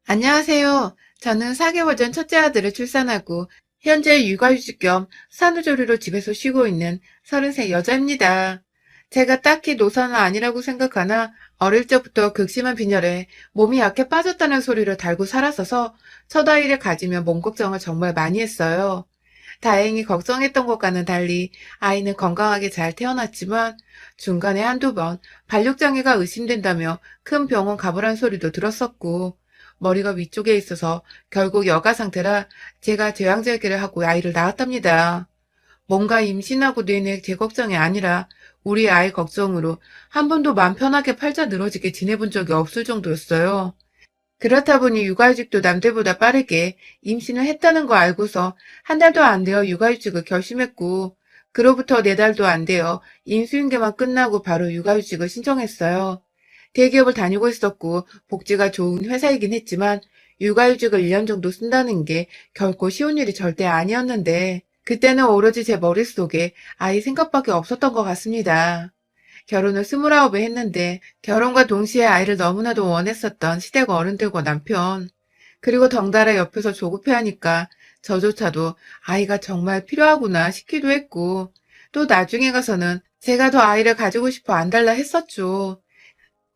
안녕하세요. 저는 4개월 전 첫째 아들을 출산하고 현재 육아휴직 겸 산후조리로 집에서 쉬고 있는 33 여자입니다. 제가 딱히 노사는 아니라고 생각하나 어릴 적부터 극심한 빈혈에 몸이 약해 빠졌다는 소리를 달고 살았어서 첫 아이를 가지면 몸 걱정을 정말 많이 했어요. 다행히 걱정했던 것과는 달리 아이는 건강하게 잘 태어났지만 중간에 한두 번 발육장애가 의심된다며 큰 병원 가보란 소리도 들었었고 머리가 위쪽에 있어서 결국 여가 상태라 제가 제왕절개를 하고 아이를 낳았답니다. 뭔가 임신하고 내내 제 걱정이 아니라 우리 아이 걱정으로 한 번도 맘 편하게 팔자 늘어지게 지내본 적이 없을 정도였어요. 그렇다 보니 육아휴직도 남들보다 빠르게 임신을 했다는 거 알고서 한 달도 안 되어 육아휴직을 결심했고, 그로부터 4달도 안 되어 임수인계만 끝나고 바로 육아휴직을 신청했어요. 대기업을 다니고 있었고 복지가 좋은 회사이긴 했지만 육아휴직을 1년 정도 쓴다는 게 결코 쉬운 일이 절대 아니었는데 그때는 오로지 제 머릿속에 아이 생각밖에 없었던 것 같습니다. 결혼을 29에 했는데 결혼과 동시에 아이를 너무나도 원했었던 시댁 어른들과 남편, 그리고 덩달아 옆에서 조급해하니까 저조차도 아이가 정말 필요하구나 싶기도 했고, 또 나중에 가서는 제가 더 아이를 가지고 싶어 안달나 했었죠.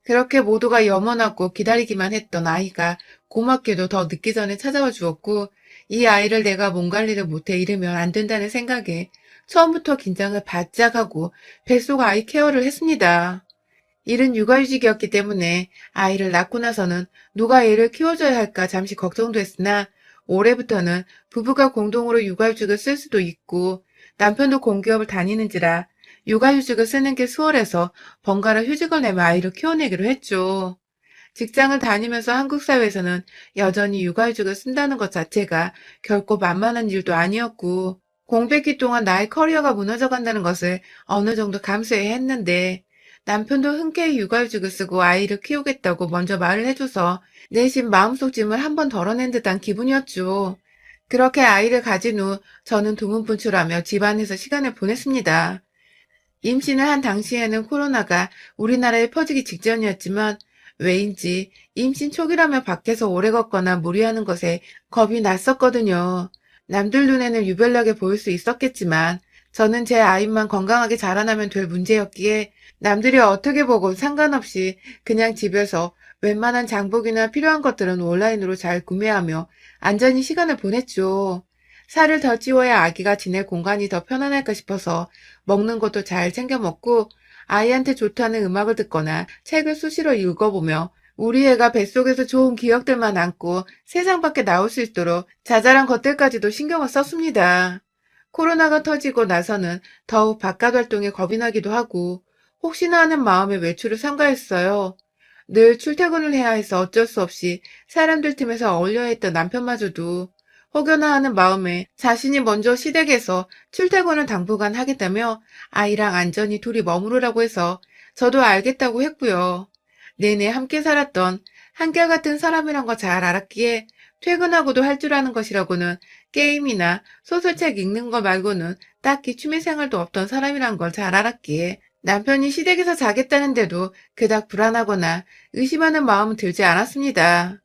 그렇게 모두가 염원하고 기다리기만 했던 아이가 고맙게도 더 늦기 전에 찾아와 주었고, 이 아이를 내가 몸 관리를 못해 잃으면 안 된다는 생각에 처음부터 긴장을 바짝 하고 뱃속 아이 케어를 했습니다. 일은 육아휴직이었기 때문에 아이를 낳고 나서는 누가 애를 키워줘야 할까 잠시 걱정도 했으나 올해부터는 부부가 공동으로 육아휴직을 쓸 수도 있고 남편도 공기업을 다니는지라 육아휴직을 쓰는 게 수월해서 번갈아 휴직을 내며 아이를 키워내기로 했죠. 직장을 다니면서 한국 사회에서는 여전히 육아휴직을 쓴다는 것 자체가 결코 만만한 일도 아니었고 공백기 동안 나의 커리어가 무너져 간다는 것을 어느 정도 감수해야 했는데 남편도 흔쾌히 육아휴직을 쓰고 아이를 키우겠다고 먼저 말을 해줘서 내심 마음속 짐을 한 번 덜어낸 듯한 기분이었죠. 그렇게 아이를 가진 후 저는 두문분출하며 집안에서 시간을 보냈습니다. 임신을 한 당시에는 코로나가 우리나라에 퍼지기 직전이었지만 왜인지 임신 초기라며 밖에서 오래 걷거나 무리하는 것에 겁이 났었거든요. 남들 눈에는 유별나게 보일 수 있었겠지만 저는 제 아이만 건강하게 자라나면 될 문제였기에 남들이 어떻게 보건 상관없이 그냥 집에서 웬만한 장복이나 필요한 것들은 온라인으로 잘 구매하며 안전히 시간을 보냈죠. 살을 더 찌워야 아기가 지낼 공간이 더 편안할까 싶어서 먹는 것도 잘 챙겨 먹고 아이한테 좋다는 음악을 듣거나 책을 수시로 읽어보며 우리 애가 뱃속에서 좋은 기억들만 안고 세상 밖에 나올 수 있도록 자잘한 것들까지도 신경을 썼습니다. 코로나가 터지고 나서는 더욱 바깥 활동에 겁이 나기도 하고 혹시나 하는 마음에 외출을 삼가했어요. 늘 출퇴근을 해야 해서 어쩔 수 없이 사람들 틈에서 어울려야 했던 남편마저도 혹여나 하는 마음에 자신이 먼저 시댁에서 출퇴근을 당분간 하겠다며 아이랑 안전히 둘이 머무르라고 해서 저도 알겠다고 했고요. 내내 함께 살았던 한결같은 사람이란 거 잘 알았기에 퇴근하고도 할 줄 아는 것이라고는 게임이나 소설책 읽는 거 말고는 딱히 취미생활도 없던 사람이란 걸 잘 알았기에 남편이 시댁에서 자겠다는데도 그닥 불안하거나 의심하는 마음은 들지 않았습니다.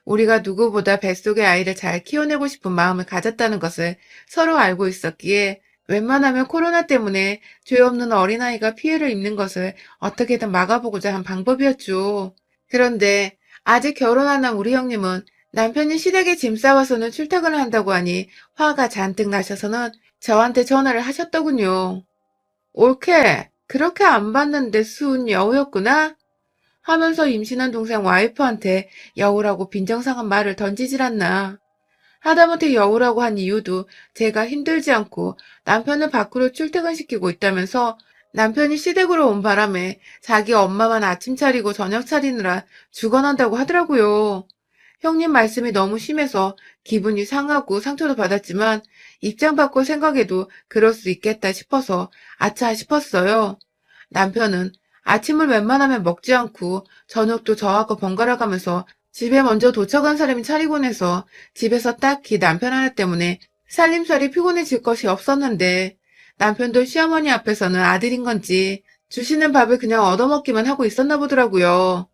우리가 누구보다 뱃속의 아이를 잘 키워내고 싶은 마음을 가졌다는 것을 서로 알고 있었기에 웬만하면 코로나 때문에 죄 없는 어린아이가 피해를 입는 것을 어떻게든 막아보고자 한 방법이었죠. 그런데 아직 결혼 안 한 우리 형님은 남편이 시댁에 짐 싸와서는 출퇴근을 한다고 하니 화가 잔뜩 나셔서는 저한테 전화를 하셨더군요. 옳게 그렇게 안 봤는데 수은 여우였구나? 하면서 임신한 동생 와이프한테 여우라고 빈정상한 말을 던지질 않나. 하다못해 여우라고 한 이유도 제가 힘들지 않고 남편을 밖으로 출퇴근시키고 있다면서 남편이 시댁으로 온 바람에 자기 엄마만 아침 차리고 저녁 차리느라 죽어난다고 하더라고요. 형님 말씀이 너무 심해서 기분이 상하고 상처도 받았지만 입장 바꿔 생각해도 그럴 수 있겠다 싶어서 아차 싶었어요. 남편은 아침을 웬만하면 먹지 않고 저녁도 저하고 번갈아 가면서 집에 먼저 도착한 사람이 차리곤 해서 집에서 딱히 남편 하나 때문에 살림살이 피곤해질 것이 없었는데 남편도 시어머니 앞에서는 아들인 건지 주시는 밥을 그냥 얻어먹기만 하고 있었나 보더라고요.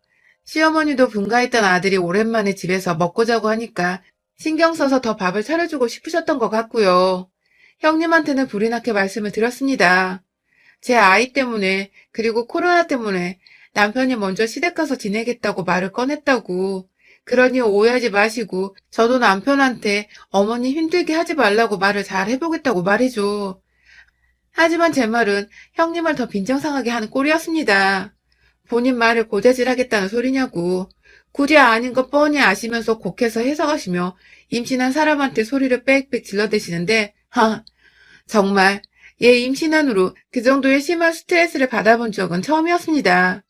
시어머니도 분가했던 아들이 오랜만에 집에서 먹고 자고 하니까 신경 써서 더 밥을 차려주고 싶으셨던 것 같고요. 형님한테는 불이 나게 말씀을 드렸습니다. 제 아이 때문에, 그리고 코로나 때문에 남편이 먼저 시댁 가서 지내겠다고 말을 꺼냈다고. 그러니 오해하지 마시고 저도 남편한테 어머니 힘들게 하지 말라고 말을 잘 해보겠다고 말이죠. 하지만 제 말은 형님을 더 빈정상하게 하는 꼴이었습니다. 본인 말을 고자질하겠다는 소리냐고. 굳이 아닌 거 뻔히 아시면서 곡해서 해석하시며 임신한 사람한테 소리를 빽빽 질러대시는데, 정말 얘 임신한 후로 그 정도의 심한 스트레스를 받아본 적은 처음이었습니다.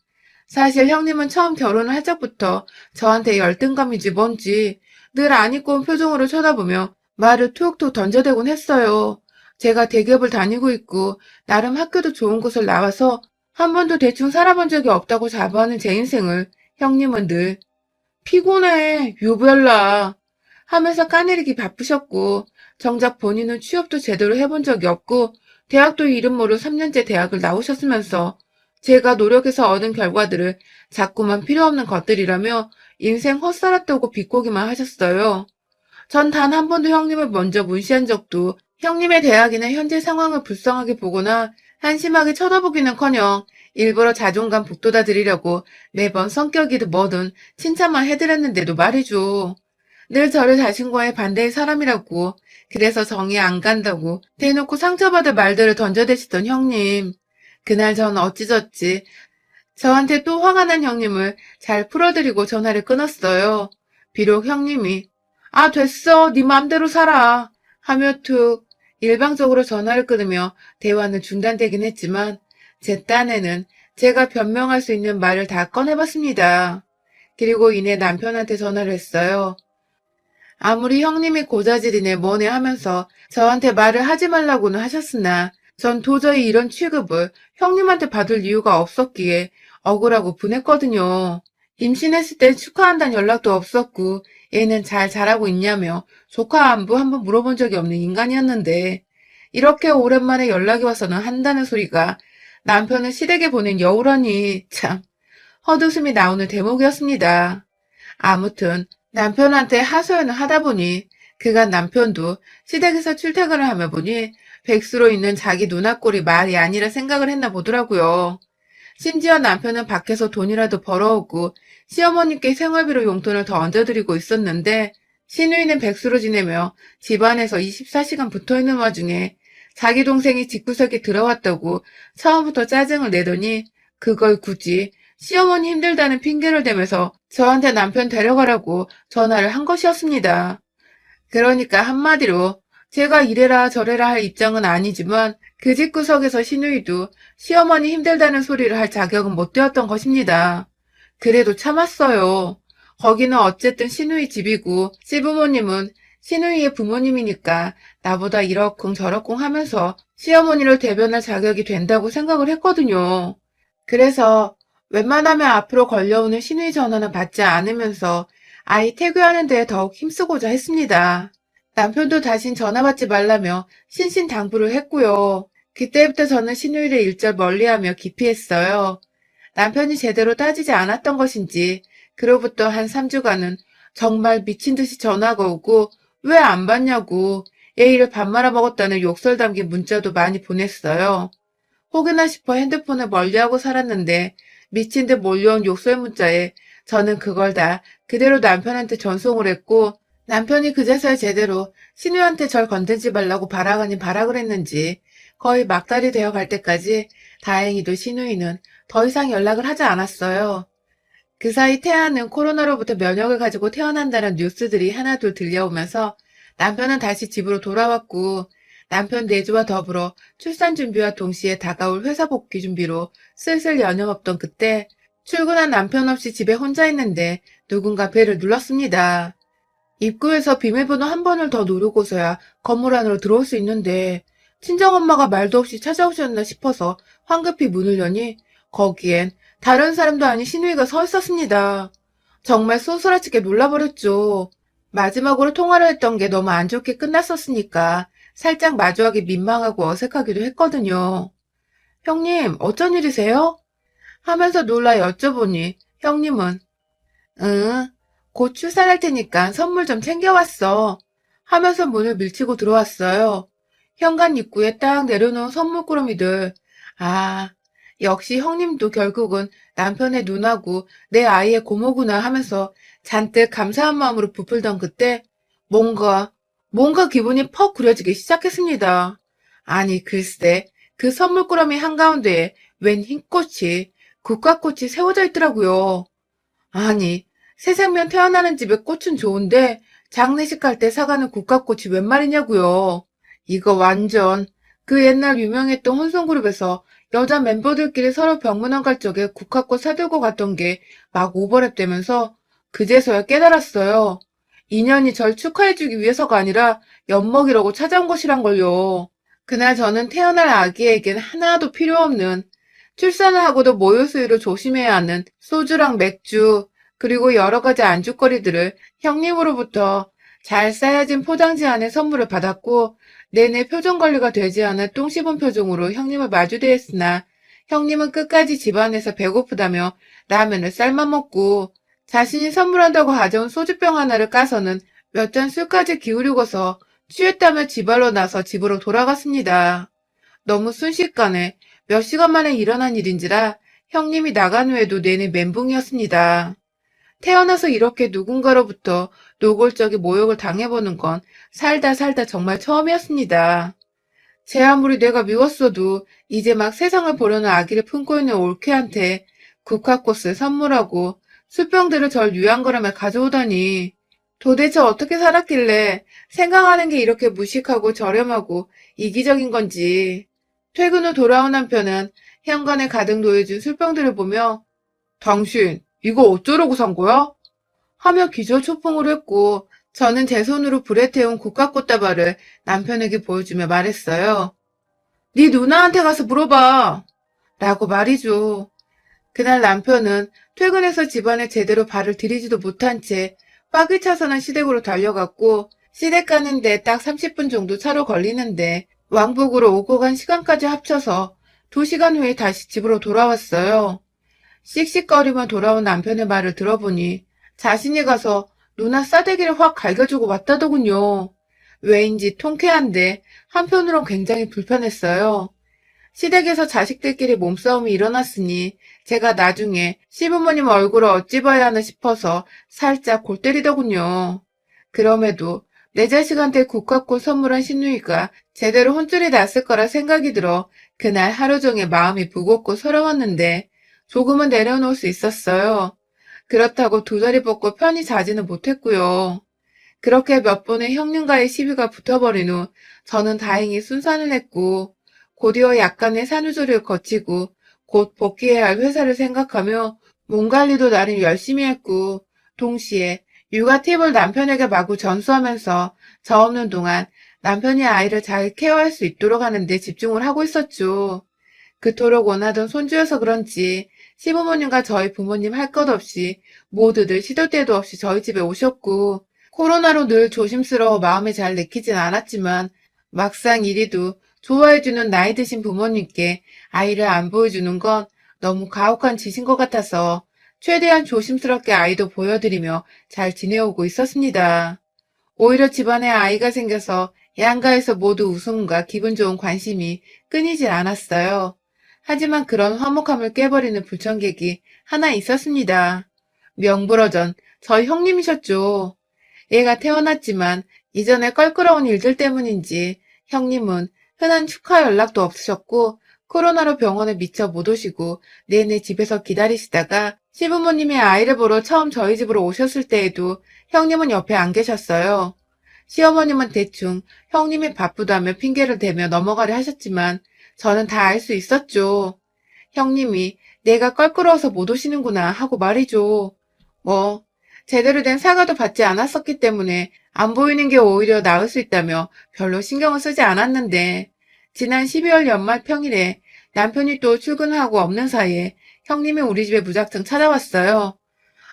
사실 형님은 처음 결혼을 할 적부터 저한테 열등감인지 뭔지 늘 안 입고 온 표정으로 쳐다보며 말을 툭툭 던져대곤 했어요. 제가 대기업을 다니고 있고 나름 학교도 좋은 곳을 나와서 한 번도 대충 살아본 적이 없다고 자부하는 제 인생을 형님은 늘 피곤해, 유별나 하면서 까내리기 바쁘셨고 정작 본인은 취업도 제대로 해본 적이 없고 대학도 이름 모를 3년제 대학을 나오셨으면서 제가 노력해서 얻은 결과들을 자꾸만 필요없는 것들이라며 인생 헛살았다고 비꼬기만 하셨어요. 전 단 한 번도 형님을 먼저 무시한 적도 형님의 대학이나 현재 상황을 불쌍하게 보거나 한심하게 쳐다보기는커녕 일부러 자존감 북돋아 드리려고 매번 성격이든 뭐든 칭찬만 해드렸는데도 말이죠. 늘 저를 자신과의 반대의 사람이라고 그래서 정이 안 간다고 대놓고 상처받을 말들을 던져대시던 형님. 그날 전 어찌저찌 저한테 또 화가 난 형님을 잘 풀어드리고 전화를 끊었어요. 비록 형님이 됐어 네 맘대로 살아 하며 툭 일방적으로 전화를 끊으며 대화는 중단되긴 했지만 제 딴에는 제가 변명할 수 있는 말을 다 꺼내봤습니다. 그리고 이내 남편한테 전화를 했어요. 아무리 형님이 고자질이네 뭐네 하면서 저한테 말을 하지 말라고는 하셨으나 전 도저히 이런 취급을 형님한테 받을 이유가 없었기에 억울하고 분했거든요. 임신했을 땐 축하한다는 연락도 없었고 얘는 잘 자라고 있냐며 조카 안부 한번 물어본 적이 없는 인간이었는데 이렇게 오랜만에 연락이 와서는 한다는 소리가 남편을 시댁에 보낸 여우라니 참 헛웃음이 나오는 대목이었습니다. 아무튼 남편한테 하소연을 하다 보니 그간 남편도 시댁에서 출퇴근을 하며 보니 백수로 있는 자기 누나꼴이 말이 아니라 생각을 했나 보더라고요. 심지어 남편은 밖에서 돈이라도 벌어오고 시어머니께 생활비로 용돈을 더 얹어드리고 있었는데 시누이는 백수로 지내며 집안에서 24시간 붙어있는 와중에 자기 동생이 집구석에 들어왔다고 처음부터 짜증을 내더니 그걸 굳이 시어머니 힘들다는 핑계를 대면서 저한테 남편 데려가라고 전화를 한 것이었습니다. 그러니까 한마디로 제가 이래라 저래라 할 입장은 아니지만 그 집구석에서 시누이도 시어머니 힘들다는 소리를 할 자격은 못 되었던 것입니다. 그래도 참았어요. 거기는 어쨌든 시누이 집이고 시부모님은 시누이의 부모님이니까 나보다 이러쿵 저러쿵 하면서 시어머니를 대변할 자격이 된다고 생각을 했거든요. 그래서 웬만하면 앞으로 걸려오는 시누이 전화는 받지 않으면서 아이 태교하는 데에 더욱 힘쓰고자 했습니다. 남편도 다신 전화 받지 말라며 신신당부를 했고요. 그때부터 저는 시누이를 일절 멀리하며 기피했어요. 남편이 제대로 따지지 않았던 것인지 그로부터 한 3주간은 정말 미친 듯이 전화가 오고 왜 안 받냐고 예의를 밥 말아먹었다는 욕설 담긴 문자도 많이 보냈어요. 혹여나 싶어 핸드폰을 멀리하고 살았는데 미친 듯 몰려온 욕설 문자에 저는 그걸 다 그대로 남편한테 전송을 했고 남편이 그제서야 제대로 신우한테 절 건들지 말라고 발악 아닌 발악을 했는지 거의 막달이 되어 갈 때까지 다행히도 신우이는 더 이상 연락을 하지 않았어요. 그 사이 태아는 코로나로부터 면역을 가지고 태어난다는 뉴스들이 하나둘 들려오면서 남편은 다시 집으로 돌아왔고 남편 내조와 더불어 출산 준비와 동시에 다가올 회사 복귀 준비로 슬슬 여념없던 그때 출근한 남편 없이 집에 혼자 있는데 누군가 배를 눌렀습니다. 입구에서 비밀번호 한 번을 더 누르고서야 건물 안으로 들어올 수 있는데 친정엄마가 말도 없이 찾아오셨나 싶어서 황급히 문을 여니 거기엔 다른 사람도 아닌 시누이가 서 있었습니다. 정말 소스라치게 놀라버렸죠. 마지막으로 통화를 했던 게 너무 안 좋게 끝났었으니까 살짝 마주하기 민망하고 어색하기도 했거든요. 형님, 어쩐 일이세요? 하면서 놀라 여쭤보니 형님은 응, 곧 출산할 테니까 선물 좀 챙겨왔어. 하면서 문을 밀치고 들어왔어요. 현관 입구에 딱 내려놓은 선물 꾸러미들. 아, 역시 형님도 결국은 남편의 누나고 내 아이의 고모구나 하면서 잔뜩 감사한 마음으로 부풀던 그때 뭔가, 뭔가 기분이 퍽 구려지기 시작했습니다. 아니, 글쎄, 그 선물 꾸러미 한가운데에 웬 흰꽃이, 국화꽃이 세워져 있더라고요. 아니, 새 생명 태어나는 집에 꽃은 좋은데 장례식 갈 때 사가는 국화꽃이 웬 말이냐고요. 이거 완전 그 옛날 유명했던 혼성그룹에서 여자 멤버들끼리 서로 병문안 갈 적에 국화꽃 사들고 갔던 게 막 오버랩 되면서 그제서야 깨달았어요. 인연이 절 축하해주기 위해서가 아니라 엿먹이려고 찾아온 것이란 걸요. 그날 저는 태어날 아기에겐 하나도 필요 없는 출산을 하고도 모유 수유를 조심해야 하는 소주랑 맥주, 그리고 여러 가지 안주거리들을 형님으로부터 잘 싸여진 포장지 안에 선물을 받았고, 내내 표정 관리가 되지 않은 똥 씹은 표정으로 형님을 마주대했으나, 형님은 끝까지 집안에서 배고프다며 라면을 삶아 먹고, 자신이 선물한다고 가져온 소주병 하나를 까서는 몇 잔 술까지 기울이고서 취했다며 지발로 나서 집으로 돌아갔습니다. 너무 순식간에 몇 시간 만에 일어난 일인지라 형님이 나간 후에도 내내 멘붕이었습니다. 태어나서 이렇게 누군가로부터 노골적인 모욕을 당해보는 건 살다 살다 정말 처음이었습니다. 제 아무리 내가 미웠어도 이제 막 세상을 보려는 아기를 품고 있는 올케한테 국화꽃을 선물하고 술병들을 절 유양거름에 가져오다니 도대체 어떻게 살았길래 생각하는 게 이렇게 무식하고 저렴하고 이기적인 건지. 퇴근 후 돌아온 남편은 현관에 가득 놓여진 술병들을 보며 당신 이거 어쩌려고 산 거야? 하며 기절초풍을 했고 저는 제 손으로 불에 태운 국화꽃다발을 남편에게 보여주며 말했어요. 네 누나한테 가서 물어봐. 라고 말이죠. 그날 남편은 퇴근해서 집안에 제대로 발을 들이지도 못한 채 빠귀차선한 시댁으로 달려갔고 시댁 가는데 딱 30분 정도 차로 걸리는데 왕복으로 오고 간 시간까지 합쳐서 2시간 후에 다시 집으로 돌아왔어요. 씩씩거리며 돌아온 남편의 말을 들어보니 자신이 가서 누나 싸대기를 확 갈겨주고 왔다더군요. 왜인지 통쾌한데 한편으론 굉장히 불편했어요. 시댁에서 자식들끼리 몸싸움이 일어났으니 제가 나중에 시부모님 얼굴을 어찌 봐야 하나 싶어서 살짝 골 때리더군요. 그럼에도 내 자식한테 국화꽃 선물한 시누이가 제대로 혼쭐이 났을 거라 생각이 들어 그날 하루 종일 마음이 무겁고 서러웠는데 조금은 내려놓을 수 있었어요. 그렇다고 두 다리 뻗고 편히 자지는 못했고요. 그렇게 몇 번의 형님과의 시비가 붙어버린 후 저는 다행히 순산을 했고 곧이어 약간의 산후조리를 거치고 곧 복귀해야 할 회사를 생각하며 몸 관리도 나름 열심히 했고 동시에 육아 팁을 남편에게 마구 전수하면서 저 없는 동안 남편이 아이를 잘 케어할 수 있도록 하는 데 집중을 하고 있었죠. 그토록 원하던 손주여서 그런지 시부모님과 저희 부모님 할 것 없이 모두들 시도 때도 없이 저희 집에 오셨고 코로나로 늘 조심스러워 마음에 잘 내키진 않았지만 막상 이리도 좋아해주는 나이 드신 부모님께 아이를 안 보여주는 건 너무 가혹한 짓인 것 같아서 최대한 조심스럽게 아이도 보여드리며 잘 지내오고 있었습니다. 오히려 집안에 아이가 생겨서 양가에서 모두 웃음과 기분 좋은 관심이 끊이질 않았어요. 하지만 그런 화목함을 깨버리는 불청객이 하나 있었습니다. 명불허전 저희 형님이셨죠. 애가 태어났지만 이전에 껄끄러운 일들 때문인지 형님은 흔한 축하 연락도 없으셨고 코로나로 병원에 미처 못 오시고 내내 집에서 기다리시다가 시부모님이 아이를 보러 처음 저희 집으로 오셨을 때에도 형님은 옆에 안 계셨어요. 시어머님은 대충 형님이 바쁘다며 핑계를 대며 넘어가려 하셨지만 저는 다 알 수 있었죠. 형님이 내가 껄끄러워서 못 오시는구나 하고 말이죠. 뭐 제대로 된 사과도 받지 않았었기 때문에 안 보이는 게 오히려 나을 수 있다며 별로 신경을 쓰지 않았는데 지난 12월 연말 평일에 남편이 또 출근하고 없는 사이에 형님이 우리 집에 무작정 찾아왔어요.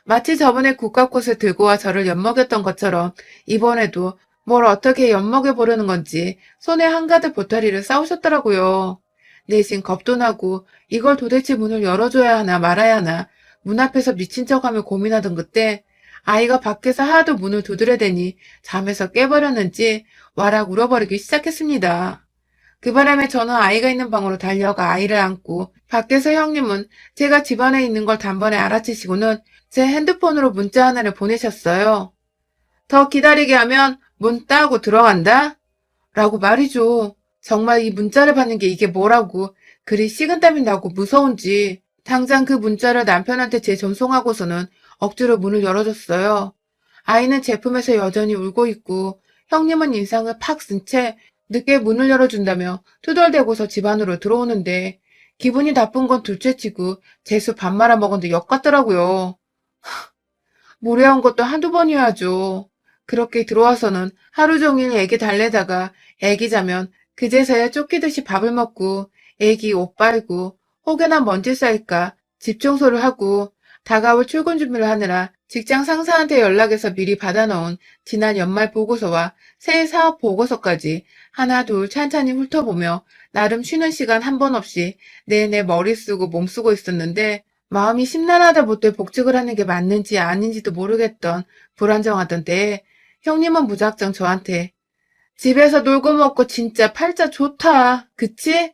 마치 저번에 국화꽃을 들고 와 저를 엿먹였던 것처럼 이번에도 뭘 어떻게 엿먹여보려는 건지 손에 한가득 보따리를 싸우셨더라고요. 내심 겁도 나고 이걸 도대체 문을 열어줘야 하나 말아야 하나 문 앞에서 미친 척하며 고민하던 그때 아이가 밖에서 하도 문을 두드려대니 잠에서 깨버렸는지 와락 울어버리기 시작했습니다. 그 바람에 저는 아이가 있는 방으로 달려가 아이를 안고 밖에서 형님은 제가 집안에 있는 걸 단번에 알아채시고는 제 핸드폰으로 문자 하나를 보내셨어요. 더 기다리게 하면 문 따고 들어간다? 라고 말이죠. 정말 이 문자를 받는 게 이게 뭐라고 그리 식은땀이 나고 무서운지 당장 그 문자를 남편한테 재전송하고서는 억지로 문을 열어줬어요. 아이는 제품에서 여전히 울고 있고 형님은 인상을 팍 쓴 채 늦게 문을 열어준다며 투덜대고서 집 안으로 들어오는데 기분이 나쁜 건 둘째치고 재수 밥 말아 먹었는데 역 같더라고요. 무례한 것도 한두 번이어야죠. 그렇게 들어와서는 하루 종일 애기 달래다가 애기 자면 그제서야 쫓기듯이 밥을 먹고 애기 옷 빨고 혹여나 먼지 쌓일까 집 청소를 하고 다가올 출근 준비를 하느라 직장 상사한테 연락해서 미리 받아놓은 지난 연말 보고서와 새해 사업 보고서까지 하나 둘 찬찬히 훑어보며 나름 쉬는 시간 한 번 없이 내내 머리 쓰고 몸 쓰고 있었는데 마음이 심란하다 못해 복직을 하는 게 맞는지 아닌지도 모르겠던 불안정하던 때에 형님은 무작정 저한테 집에서 놀고 먹고 진짜 팔자 좋다. 그치?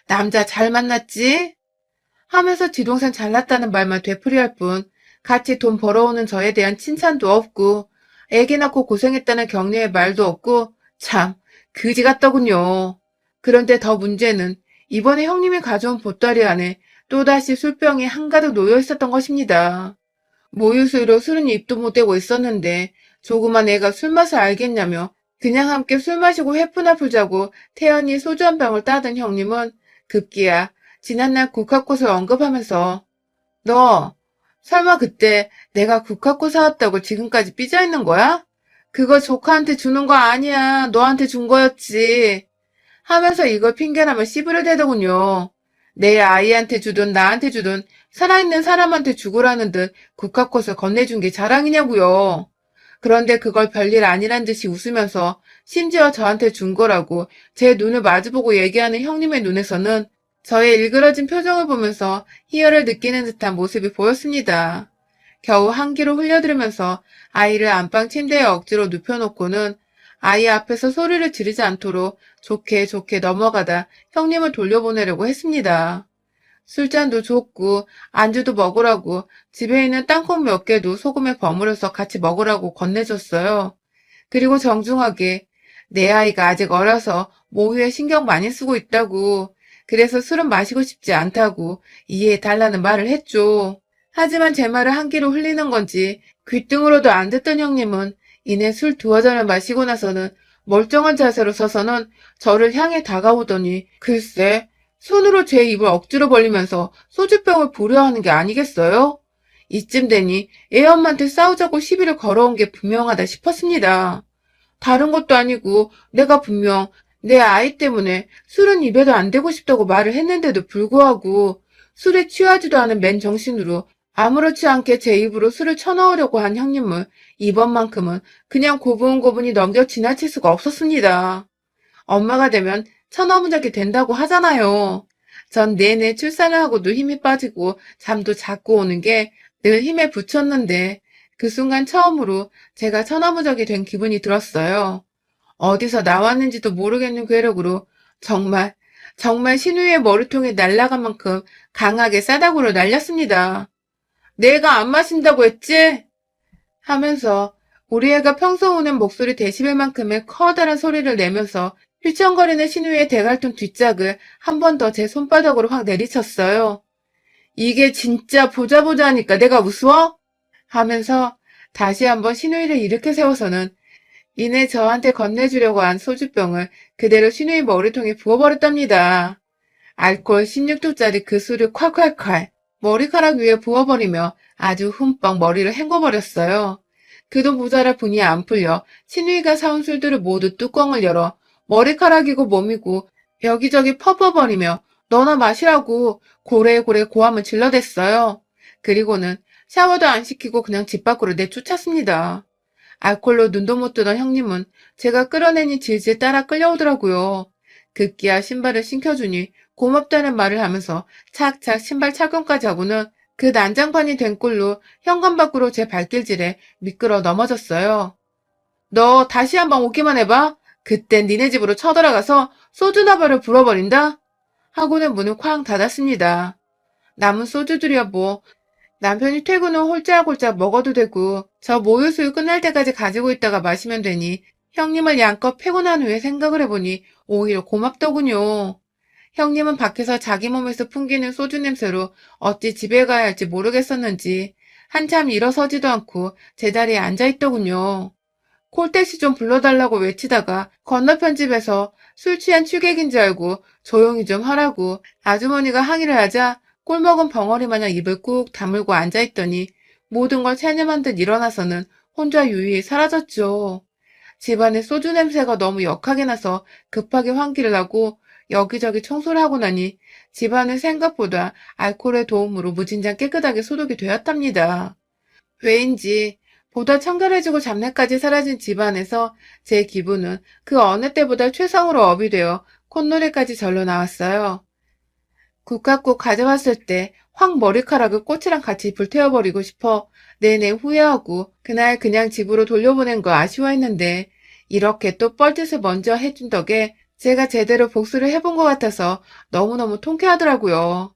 남자 잘 만났지? 하면서 지동생 잘났다는 말만 되풀이할 뿐 같이 돈 벌어오는 저에 대한 칭찬도 없고 애기 낳고 고생했다는 격려의 말도 없고 참 그지 같더군요. 그런데 더 문제는 이번에 형님이 가져온 보따리 안에 또다시 술병이 한가득 놓여 있었던 것입니다. 모유수로 술은 입도 못 대고 있었는데 조그만 애가 술맛을 알겠냐며 그냥 함께 술 마시고 회푸나 풀자고 태연히 소주 한 병을 따든 형님은 급기야 지난날 국화꽃을 언급하면서 너 설마 그때 내가 국화꽃 사왔다고 지금까지 삐져있는 거야? 그거 조카한테 주는 거 아니야. 너한테 준 거였지. 하면서 이걸 핑계라며 씨부려 대더군요. 내 아이한테 주든 나한테 주든 살아있는 사람한테 죽으라는 듯 국화꽃을 건네준 게 자랑이냐고요. 그런데 그걸 별일 아니란 듯이 웃으면서 심지어 저한테 준 거라고 제 눈을 마주보고 얘기하는 형님의 눈에서는 저의 일그러진 표정을 보면서 희열을 느끼는 듯한 모습이 보였습니다. 겨우 한 귀로 흘려들으면서 아이를 안방 침대에 억지로 눕혀놓고는 아이 앞에서 소리를 지르지 않도록 좋게 좋게 넘어가다 형님을 돌려보내려고 했습니다. 술잔도 줬고 안주도 먹으라고 집에 있는 땅콩 몇 개도 소금에 버무려서 같이 먹으라고 건네줬어요. 그리고 정중하게 내 아이가 아직 어려서 모유에 신경 많이 쓰고 있다고 그래서 술은 마시고 싶지 않다고 이해해달라는 말을 했죠. 하지만 제 말을 한 귀로 흘리는 건지 귓등으로도 안 듣던 형님은 이내 술 두어 잔을 마시고 나서는 멀쩡한 자세로 서서는 저를 향해 다가오더니 글쎄 손으로 제 입을 억지로 벌리면서 소주병을 부려 하는 게 아니겠어요? 이쯤 되니 애 엄마한테 싸우자고 시비를 걸어온 게 분명하다 싶었습니다. 다른 것도 아니고 내가 분명 내 아이 때문에 술은 입에도 안 대고 싶다고 말을 했는데도 불구하고 술에 취하지도 않은 맨정신으로 아무렇지 않게 제 입으로 술을 쳐넣으려고 한 형님을 이번만큼은 그냥 고분고분히 넘겨 지나칠 수가 없었습니다. 엄마가 되면 천하무적이 된다고 하잖아요. 전 내내 출산을 하고도 힘이 빠지고 잠도 자꾸 오는 게 늘 힘에 부쳤는데 그 순간 처음으로 제가 천하무적이 된 기분이 들었어요. 어디서 나왔는지도 모르겠는 괴력으로 정말 신우이의 머리통에 날아간 만큼 강하게 싸다구로 날렸습니다. 내가 안 마신다고 했지? 하면서 우리 애가 평소 우는 목소리 데시벨만큼의 커다란 소리를 내면서 휘청거리는 신우이의 대갈통 뒷짝을 한 번 더 제 손바닥으로 확 내리쳤어요. 이게 진짜 보자 하니까 내가 우스워? 하면서 다시 한번 신우이를 일으켜 세워서는 이내 저한테 건네주려고 한 소주병을 그대로 신우이 머리통에 부어버렸답니다. 알코올 16도짜리 그 술을 콸콸콸 머리카락 위에 부어버리며 아주 흠뻑 머리를 헹궈버렸어요. 그도 모자라 분이 안 풀려 신우이가 사온 술들을 모두 뚜껑을 열어 머리카락이고 몸이고 여기저기 퍼퍼버리며 너나 마시라고 고래고래 고함을 질러댔어요. 그리고는 샤워도 안 시키고 그냥 집 밖으로 내쫓았습니다. 알코올로 눈도 못 뜨던 형님은 제가 끌어내니 질질 따라 끌려오더라고요. 급기야 신발을 신겨주니 고맙다는 말을 하면서 착착 신발 착용까지 하고는 그 난장판이 된 꼴로 현관 밖으로 제 발길질에 미끄러 넘어졌어요. 너 다시 한번 오기만 해봐. 그땐 니네 집으로 쳐들어가서 소주나발을 불어버린다. 하고는 문을 쾅 닫았습니다. 남은 소주들이야 뭐 남편이 퇴근 후 홀짝홀짝 먹어도 되고 저 모유수유 끝날 때까지 가지고 있다가 마시면 되니 형님을 양껏 패고 난 후에 생각을 해보니 오히려 고맙더군요. 형님은 밖에서 자기 몸에서 풍기는 소주 냄새로 어찌 집에 가야 할지 모르겠었는지 한참 일어서지도 않고 제자리에 앉아있더군요. 콜택시 좀 불러달라고 외치다가 건너편 집에서 술 취한 취객인 줄 알고 조용히 좀 하라고 아주머니가 항의를 하자 꿀먹은 벙어리 마냥 입을 꾹 다물고 앉아있더니 모든 걸 체념한 듯 일어나서는 혼자 유유히 사라졌죠. 집안에 소주 냄새가 너무 역하게 나서 급하게 환기를 하고 여기저기 청소를 하고 나니 집안은 생각보다 알코올의 도움으로 무진장 깨끗하게 소독이 되었답니다. 왜인지 보다 청결해지고 잡내까지 사라진 집안에서 제 기분은 그 어느 때보다 최상으로 업이 되어 콧노래까지 절로 나왔어요. 국화꽃 가져왔을 때 확 머리카락을 꽃이랑 같이 불태워버리고 싶어 내내 후회하고 그날 그냥 집으로 돌려보낸 거 아쉬워했는데 이렇게 또 뻘짓을 먼저 해준 덕에 제가 제대로 복수를 해본 것 같아서 너무너무 통쾌하더라고요.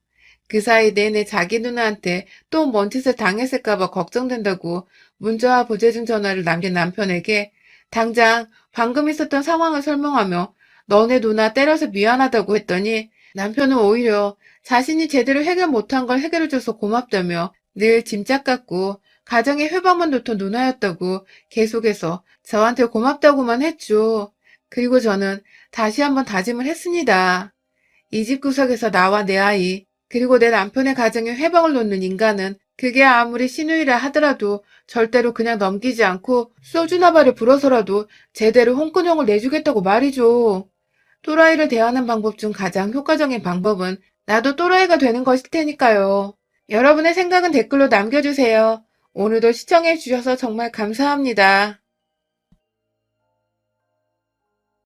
그 사이 내내 자기 누나한테 또 뭔 짓을 당했을까봐 걱정된다고 문자와 부재중 전화를 남긴 남편에게 당장 방금 있었던 상황을 설명하며 너네 누나 때려서 미안하다고 했더니 남편은 오히려 자신이 제대로 해결 못한 걸 해결해줘서 고맙다며 늘 짐짝 같고 가정의 회방만 놓던 누나였다고 계속해서 저한테 고맙다고만 했죠. 그리고 저는 다시 한번 다짐을 했습니다. 이 집 구석에서 나와 내 아이, 그리고 내 남편의 가정에 회방을 놓는 인간은 그게 아무리 시누이라 하더라도 절대로 그냥 넘기지 않고 소주나발을 불어서라도 제대로 홍군형을 내주겠다고 말이죠. 또라이를 대하는 방법 중 가장 효과적인 방법은 나도 또라이가 되는 것일 테니까요. 여러분의 생각은 댓글로 남겨주세요. 오늘도 시청해주셔서 정말 감사합니다.